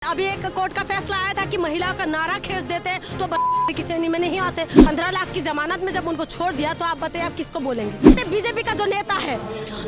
अभी एक कोर्ट का फैसला आया था कि महिलाओं का नारा खींच देते तो की श्रेणी में नहीं आते। 15 लाख की जमानत में जब उनको छोड़ दिया तो आप बताइए आप किसको बोलेंगे? बीजेपी का जो नेता है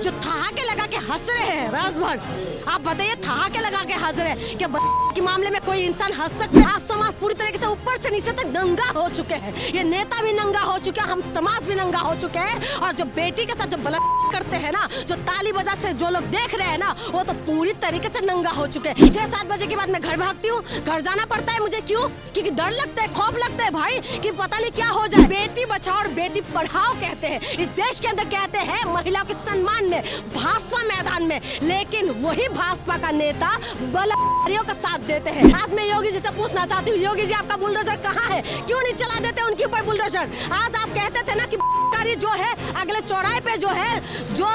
जो ठहाके लगा के हंस रहे हैं राज भर, आप बताइए ठहाके लगा के हंस रहे हैं क्या के मामले में कोई इंसान हंस सकता है? आज समाज पूरी तरीके से ऊपर से नीचे तक नंगा हो चुके हैं। ये नेता भी नंगा हो चुके हैं, हम समाज भी नंगा हो चुके हैं। और जो बेटी के साथ जो बलात्कार करते हैं ना, जो ताली बजा से जो लोग देख रहे हैं ना, वो तो पूरी तरीके से नंगा हो चुके हैं। 6-7 बजे के बाद मैं घर भागती हूँ, घर जाना पड़ता है मुझे। क्यों? क्योंकि डर लगता है, खौफ लगता है भाई कि पता नहीं क्या हो जाए। बेटी बचाओ और बेटी पढ़ाओ कहते हैं, इस देश के अंदर कहते हैं महिलाओं के सम्मान में, भाजपा मैदान में, लेकिन वही भाजपा का नेता बलात्कारियों का साथ देते हैं। आज मैं योगी जी से पूछना चाहती हूँ, योगी जी आपका बुलडोजर कहाँ है? क्यों नहीं चला देते उनके ऊपर बुलडोजर? आज आप कहते थे ना कि जो है अगले चौराहे पे जो है जो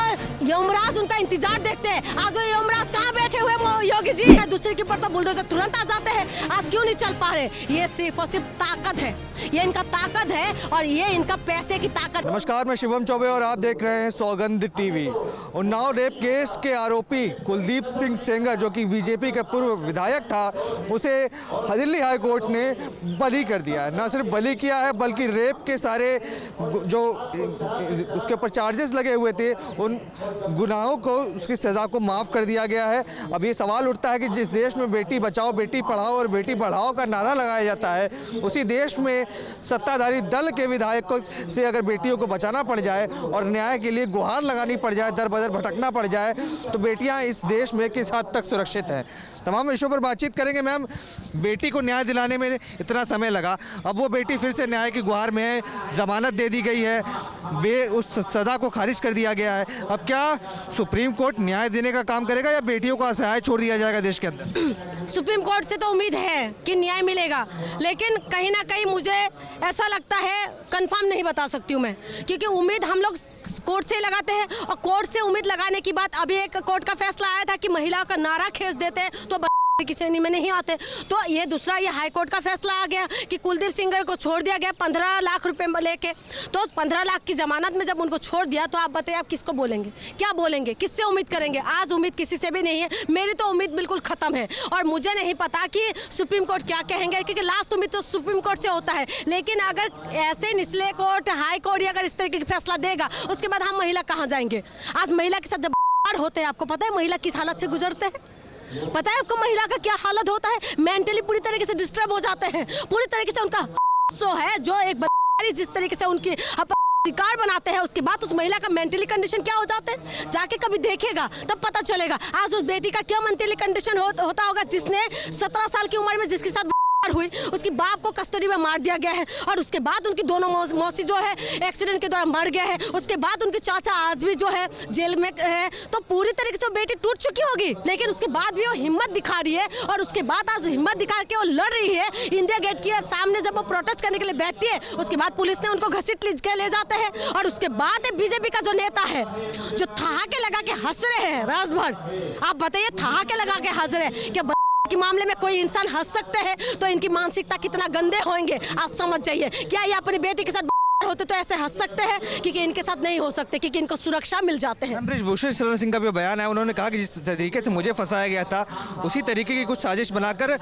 यमराज उनका इंतजार देखते हैं, आज वो यमराज कहाँ बैठे हुए योगी जी? दूसरे के ऊपर तो बुलडोजर तुरंत आ जाते हैं, आज क्यों नहीं चल पा रहे? ये सिर्फ और सिर्फ ताकत है, ये इनका ताकत है और ये इनका पैसे की ताकत। नमस्कार, मैं शिवम चौबे और आप देख रहे हैं सौगंध टीवी। उन्नाव रेप केस के आरोपी कुलदीप सिंह सेंगर जो कि बीजेपी का पूर्व विधायक था, उसे दिल्ली हाई कोर्ट ने बरी कर दिया है। न सिर्फ बरी किया है बल्कि रेप के सारे जो उसके ऊपर चार्जेस लगे हुए थे उन गुनाहों को, उसकी सज़ा को माफ़ कर दिया गया है। अब ये सवाल उठता है कि जिस देश में बेटी बचाओ बेटी पढ़ाओ और बेटी बढ़ाओ का नारा लगाया जाता है, उसी देश में सत्ताधारी दल के विधायकों से अगर बेटियों को बचाना पड़ जाए और न्याय के लिए गुहार लगानी पड़ जाए, दर बदर भटकना पड़ जाए, तो बेटियां इस देश में किस हद तक सुरक्षित हैं? तमाम विषयों पर बातचीत करेंगे। मैम, बेटी को न्याय दिलाने में इतना समय लगा, अब वो बेटी फिर से न्याय की गुहार में है, जमानत दे दी गई है, उस सज़ा को खारिज कर दिया गया है। अब क्या सुप्रीम कोर्ट न्याय देने का काम करेगा या बेटियों को असहाय छोड़ दिया जाएगा देश के अंदर? सुप्रीम कोर्ट से तो उम्मीद है कि न्याय मिलेगा, लेकिन कहीं ना कहीं मुझे ऐसा लगता है, कंफर्म नहीं बता सकती हूँ मैं, क्योंकि उम्मीद हम लोग कोर्ट से लगाते हैं और कोर्ट से उम्मीद लगाने की बात, अभी एक कोर्ट का फैसला आया था कि महिलाओं का नारा खींच देते तो की श्रेणी में नहीं आते। तो ये दूसरा ये हाई कोर्ट का फैसला आ गया कि कुलदीप सिंगर को छोड़ दिया गया 15 लाख रुपए लेके। तो 15 लाख की जमानत में जब उनको छोड़ दिया तो आप बताइए आप किसको बोलेंगे? क्या बोलेंगे? किससे उम्मीद करेंगे? आज उम्मीद किसी से भी नहीं है, मेरी तो उम्मीद बिल्कुल खत्म है। और मुझे नहीं पता कि सुप्रीम कोर्ट क्या कहेंगे, क्योंकि लास्ट उम्मीद तो सुप्रीम कोर्ट से होता है। लेकिन अगर ऐसे निचले कोर्ट, हाई कोर्ट अगर इस तरीके का फैसला देगा, उसके बाद हम महिला कहाँ जाएंगे? आज महिला के साथ जब होते हैं, आपको पता है महिला किस हालत से गुजरते हैं? पता है आपको महिला का क्या हालत होता है? मेंटली पूरी तरीके से डिस्टर्ब हो जाते हैं, पूरी तरीके से उनका सो है जो एक जिस तरीके से उनकी शिकार बनाते हैं, उसके बाद उस महिला का मेंटली कंडीशन क्या हो जाते हैं, जाके कभी देखेगा तब पता चलेगा। आज उस बेटी का क्या मेंटली कंडीशन होता होगा जिसने 17 साल की उम्र में जिसके साथ हुई, उसकी बाप को कस्टडी में मार दिया गया है और उसके बाद उनकी दोनों मौसी जो है एक्सीडेंट के दौरान मर गए हैं। उसके बाद उनके चाचा आज भी जो है जेल में है। तो पूरी तरीके से बेटी टूट चुकी होगी, लेकिन उसके बाद भी वो हिम्मत दिखा रही है और उसके बाद आज हिम्मत दिखा के वो लड़ रही है इंडिया गेट के सामने। जब वो प्रोटेस्ट करने के लिए बैठती है, उसके बाद पुलिस ने उनको घसीट के ले जाते हैं और उसके बाद बीजेपी का जो नेता है जो ठहाके लगा के हंस रहे हैं राज भर, आप बताइए ठहाके लगा के हंस रहे हैं क्या के मामले में कोई इंसान हंस सकते हैं? तो इनकी मानसिकता कितना गंदे होंगे आप समझ जाइए। क्या ये अपनी बेटी के साथ होते तो ऐसे हंस सकते हैं? क्योंकि इनके साथ नहीं हो सकते, क्योंकि इनको सुरक्षा मिल जाते हैं। ब्रिजभूषण शरण सिंह का भी बयान है, उन्होंने कहा कि जिस तरीके से मुझे फंसाया गया था उसी तरीके की कुछ साजिश बनाकर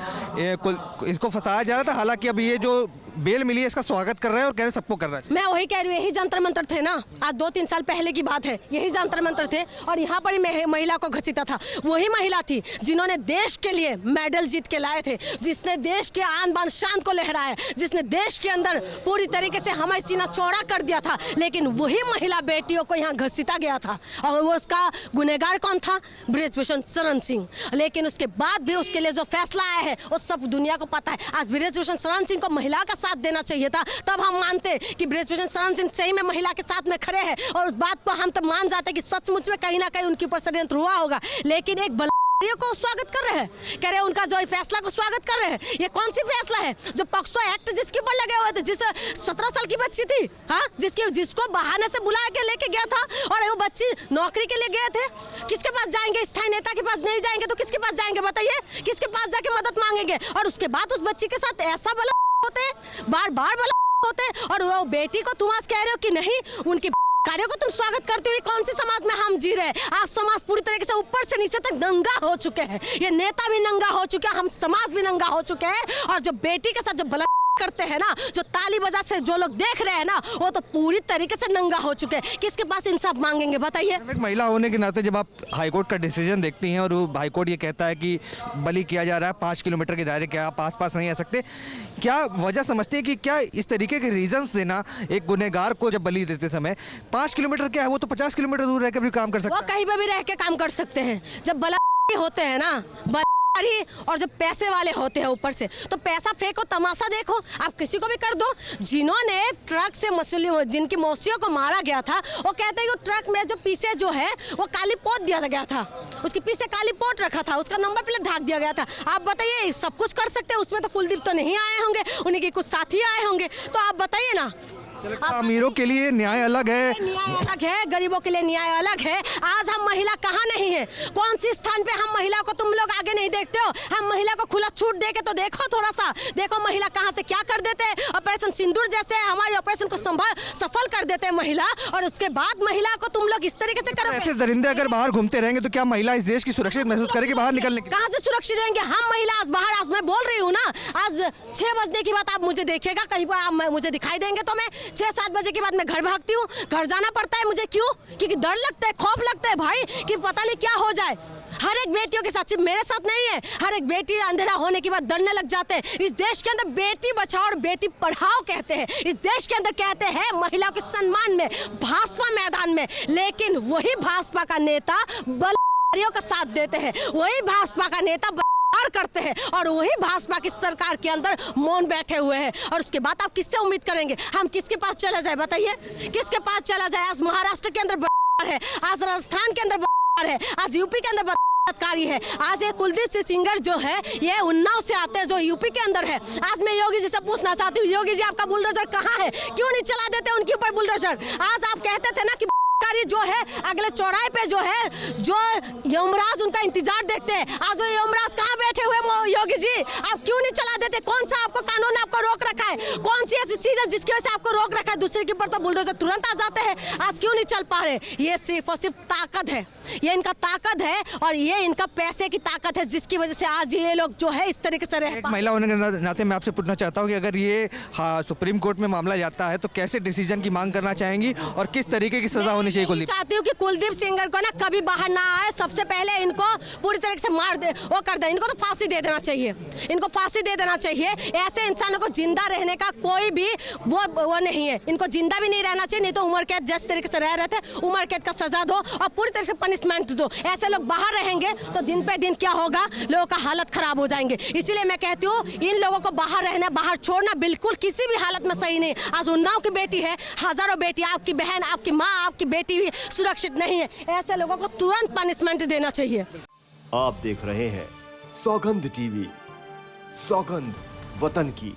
इसको फंसाया जा रहा था। हालांकि अब ये जो बेल मिली है इसका स्वागत कर रहे हैं और कह रहे सबको कर रहा है। मैं वही कह रही हूँ, यही जंतर मंतर थे ना, आज 2-3 साल पहले की बात है, यही जंतर मंतर थे और यहाँ पर ही महिला को घसीटा था। वही महिला थी जिन्होंने देश के लिए मेडल जीत के लाए थे, जिसने देश के आन बान शान को लहराया, जिसने देश के अंदर पूरी तरीके से हमारा सीना चौड़ा कर दिया था। लेकिन वही महिला बेटियों को यहाँ घसीटा गया था और वो उसका गुनहगार कौन था? ब्रिजभूषण शरण सिंह। लेकिन उसके बाद भी उसके लिए जो फैसला आया है वो सब दुनिया को पता है। आज ब्रिजभूषण शरण सिंह को महिला का साथ देना चाहिए था, तब हम मानते कि ब्रिजभूषण शरण सिंह सही में महिला के साथ में खड़े हैं और उस बात को हम तब मान जाते कि सचमुच में कहीं ना कहीं उनके ऊपर षड्यंत्र हुआ होगा। लेकिन एक को स्वागत कर रहे हैं, कह रहे हैं उनका जो फैसला को स्वागत कर रहे हैं। ये कौन सी फैसला है? जो पॉक्सो एक्ट जिसके ऊपर लगे हुए थे, जिस 17 साल की बच्ची थी, हाँ, जिसको बहाने से बुला के लेके गया था और वो बच्ची नौकरी के लिए गए थे। किसके पास जाएंगे? स्थायी नेता के पास नहीं जाएंगे तो किसके पास जाएंगे बताइए? किसके पास जाके मदद मांगेंगे? और उसके बाद उस बच्ची के साथ ऐसा होते, बार बार होते और वो बेटी को तुम आज कह रहे हो कि नहीं, उनकी कार्यों को तुम स्वागत करते हुए कौन सी समाज में हम जी रहे हैं? आज समाज पूरी तरीके से ऊपर से नीचे तक नंगा हो चुके हैं। ये नेता भी नंगा हो चुके हैं, हम समाज भी नंगा हो चुके हैं। और जो बेटी के साथ जो बलात्कार करते हैं ना, जो ताली बजा से जो लोग देख रहे हैं ना, वो तो पूरी तरीके से नंगा हो चुके हैं। किसके पास इंसाफ मांगेंगे बताइए? एक महिला होने के नाते जब आप हाईकोर्ट का डिसीजन देखती हैं और वो हाईकोर्ट ये कहता है कि बलि किया जा रहा है 5 किलोमीटर के दायरे के आप आसपास नहीं आ सकते, क्या वजह समझते हैं कि क्या इस तरीके के रीजंस देना एक गुनहगार को जब बलि देते समय 5 किलोमीटर क्या है, वो तो 50 किलोमीटर दूर रहकर भी काम कर सकता वो है। कहीं पे भी रह के काम कर सकते हैं। जब बलात्कारी होते हैं ना, और जब पैसे वाले होते हैं ऊपर से, तो पैसा फेंको, तमाशा देखो, आप किसी को भी कर दो। जिन्होंने ट्रक से मछली जिनकी मौसियों को मारा गया था, वो कहते हैं कि ट्रक में जो पीछे जो है वो काली पोत दिया गया था, उसके पीछे काली पोत रखा था, उसका नंबर प्लेट ढाक दिया गया था। आप बताइए, सब कुछ कर सकते हैं? उसमें तो कुलदीप तो नहीं आए होंगे, उन्हीं के कुछ साथी आए होंगे। तो आप बताइए ना। अमीरों के लिए न्याय अलग है, न्याय अलग है, गरीबों के लिए न्याय अलग है। आज हम महिला कहाँ नहीं है? कौन सी स्थान पे हम महिला को तुम लोग आगे नहीं देखते हो? हम महिला को खुला छूट दे के तो देखो, थोड़ा सा देखो महिला कहाँ से क्या कर देते हैं। ऑपरेशन सिंदूर जैसे हमारे ऑपरेशन को सफल कर देते हैं महिला, और उसके बाद महिला को तुम लोग इस तरीके से करो। ऐसे दरिंदे अगर बाहर घूमते रहेंगे तो क्या महिला इस देश की सुरक्षित महसूस करेगी बाहर निकलने की? कहाँ से सुरक्षित रहेंगे हम महिला? आज बाहर, आज मैं बोल रही हूँ ना, आज 6 बजने की बात आप मुझे देखिएगा, कहीं पर आप मुझे दिखाई देंगे तो मैं 6-7 बजे के बाद मैं घर भागती हूँ। घर जाना पड़ता है मुझे, क्यों? क्योंकि डर लगता है, खौफ लगता है भाई, कि पता नहीं क्या हो जाए। हर एक बेटियों के साथ, सिर्फ मेरे साथ नहीं है, हर एक बेटी अंधेरा होने के बाद डरने लग जाते हैं। इस देश के अंदर बेटी बचाओ और बेटी पढ़ाओ कहते हैं। इस देश के अंदर कहते हैं महिलाओं के सम्मान में, भाजपा मैदान में, लेकिन वही भाजपा का नेता बलात्कारियों का साथ देते हैं, वही भाजपा का नेता करते हैं, और वही भाजपा की सरकार के अंदर मौन बैठे हुए हैं। और उसके बाद आप किससे उम्मीद करेंगे? हम किसके पास चला जाए बताइए? किसके पास चला जाए? आज महाराष्ट्र के अंदर बलात्कार है, आज राजस्थान के अंदर बलात्कार है, आज यूपी के अंदर बलात्कारी है। आज ये कुलदीप सिंह सेंगर जो है, ये उन्नाव से आते हैं, जो यूपी के अंदर है। आज मैं योगी जी से पूछना चाहती हूँ, योगी जी आपका बुलडोजर कहाँ है? क्यों नहीं चला देते उनके ऊपर बुलडोजर? आज आप कहते थे ना कि जो है अगले चौराहे पे जो है, जो यमराज उनका इंतजार देखते हैं, आज वो यमराज कहाँ बैठे हुए? योगी जी आप क्यों नहीं चला देते? कौन सा आपको कानून ने आपको रोक रखा है? कौन सी ऐसी चीज है जिसकी वजह से आपको रोक रखा है? दूसरे के ऊपर तो बुलडोजर तुरंत आ जाते हैं, आज क्यों नहीं चल पा रहे? ये सिर्फ और सिर्फ ताकत है, ये इनका ताकत है, और ये इनका पैसे की ताकत है, जिसकी वजह से आज ये लोग जो है इस तरीके से रह। एक महिला होने के नाते मैं आपसे पूछना चाहता हूँ कि अगर ये सुप्रीम कोर्ट में मामला जाता है तो कैसे डिसीजन की मांग करना चाहेंगी और किस तरीके की सजा होनी चाहिए? कुलदीप चाहती हूँ कि कुलदीप सेंगर को ना कभी बाहर ना आए, सबसे पहले इनको पूरी तरीके से मार दे, वो कर दे, इनको तो फांसी दे देना चाहिए, इनको फांसी दे देना चाहिए। ऐसे इंसानों को जिंदा रहने का कोई भी वो नहीं है, इनको जिंदा भी नहीं रहना चाहिए, नहीं तो उम्र कैद जिस तरीके से रह रहे थे, उम्र कैद का सजा दो और पूरी तरह से पनिशमेंट दो। ऐसे लोग बाहर रहेंगे तो दिन पे दिन क्या होगा, लोगों का हालत खराब हो जाएंगे। इसीलिए मैं कहती हूँ इन लोगों को बाहर रहना, बाहर छोड़ना बिल्कुल किसी भी हालत में सही नहीं। आज उन्नाव की बेटी है, हजारों बेटी, आपकी बहन, आपकी माँ, आपकी बेटी भी सुरक्षित नहीं है। ऐसे लोगों को तुरंत पनिशमेंट देना चाहिए। आप देख रहे हैं सौगंध टीवी, सौगंध वतन की।